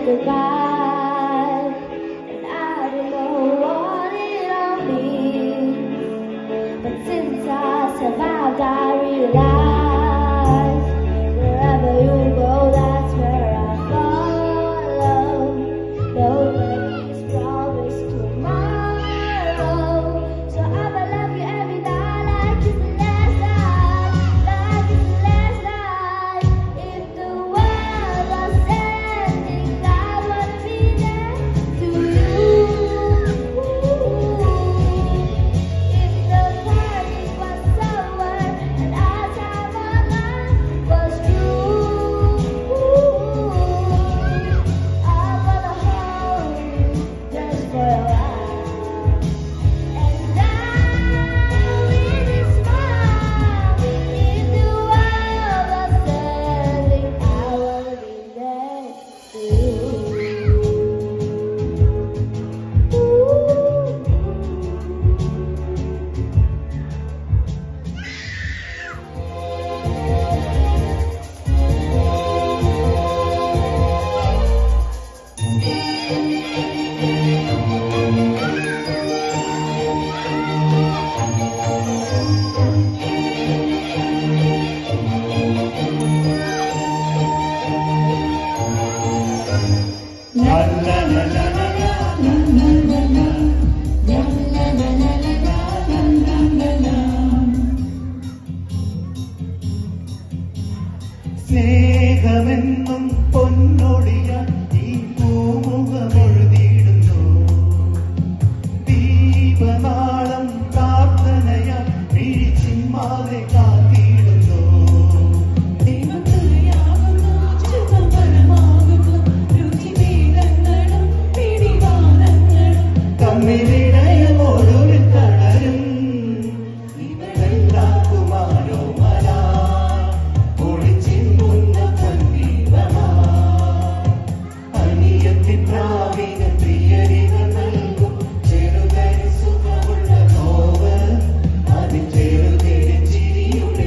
goodbye, and I don't know what it all means. But since I survived, I realized wherever you go, that's where I follow. Nobody's promised tomorrow, so I'ma love you every night like it's the last night, like it's the last night. If the world was ending, I wanna be there to you. If the party was over and our time on earth was through, I wanna hold you just for a while. And I really smile. If the world was ending, I wanna be there to you. സ്നേഹമെന്നും പൊന്നൊടിയാൻ ഈ പൂമുഖമൊഴുതിയിടുന്നു. ദീപനാളം പ്രാർത്ഥനയാൽ മിഴിച്ചിമ്മാതെ കാത്തിടുന്നു. തമ്മിലിടയമൊടുവിൽ തളരും ഇവരെല്ലാം കുമാരോ മല ഒളിച്ചിങ്ങുന്ന പൊൻദീപമാ. അനിയത്തിൻ പ്രാവിന പ്രിയരികൾ നൽകും ചെറുതരി സുഖമുള്ള now. അതിൽ ചെറുതിരി ചിരിയുടെ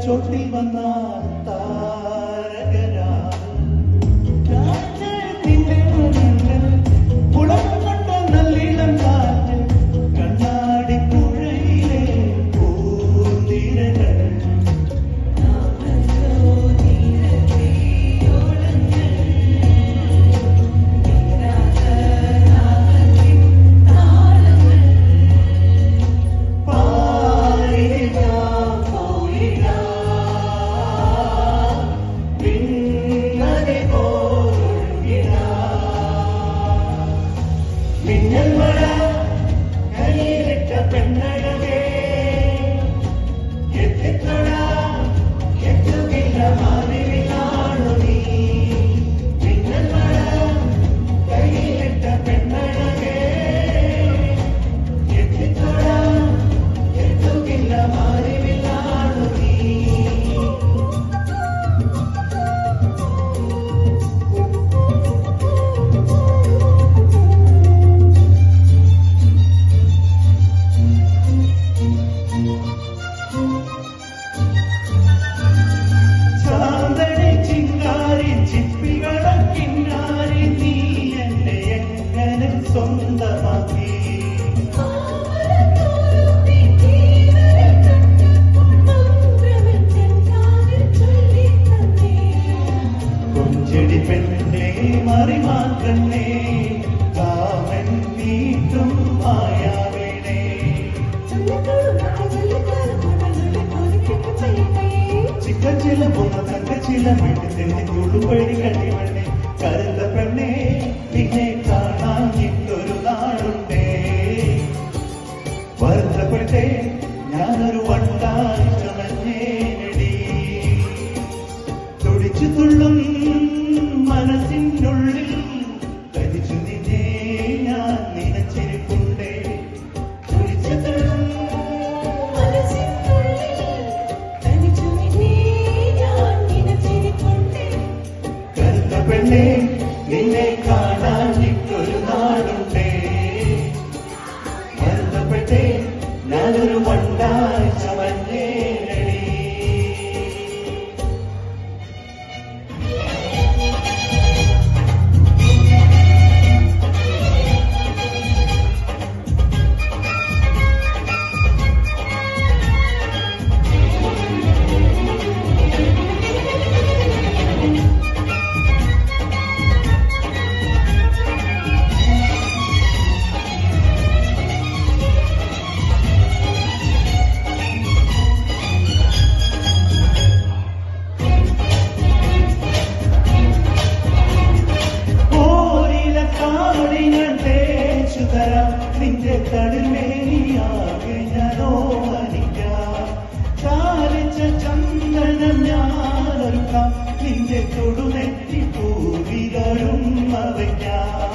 ചോട്ടിൽ വന്നാൽ താരകരാ നിന്റെ പുളം കൊണ്ട നല്ലിളം കാറ്റ് കണ്ണാടി പുഴയിലെ പൂന്തിരകൾ മറിമാക്കണ്ണേ കാമൻ നീട്ടും മായാവേണേ ചിക്കച്ചില പൊന്ന തങ്കച്ചില വീട്ടിൽ തുളുപടി കടിവണ്ണേ കരുത പെണ്ണേ നിന്നെ കാണാൻ ഇട്ടൊരു നാളുണ്ടേ വരുത്തപ്പെട്ടേ ഞാനൊരു വട്ടായി ചമഞ്ഞേനടി തുടിച്ചു തുള്ളും മനസ്സിനുള്ളിൽ കരിച്ചു നിന്നെ ഞാൻ നിനച്ചിരിപ്പുണ്ടേ തുടിച്ചു തുള്ളും കരുത്ത പെണ്ണേ നിന്നെ കാണാൻ ഇട്ടൊരു നാടുണ്ടേ വരുത്തപ്പെട്ടേ ഞാനൊരു വണ്ടായി ചമഞ്ഞേനടി നിന്റെ തടിമേനിയാകെ ഞാനോ മരിക്കാം ചാലിച്ച ചന്ദനം ഞാനൊരുക്കാം നിന്റെ തൊടുനെറ്റി പൂവിലൊരുമ വയ്ക്കാം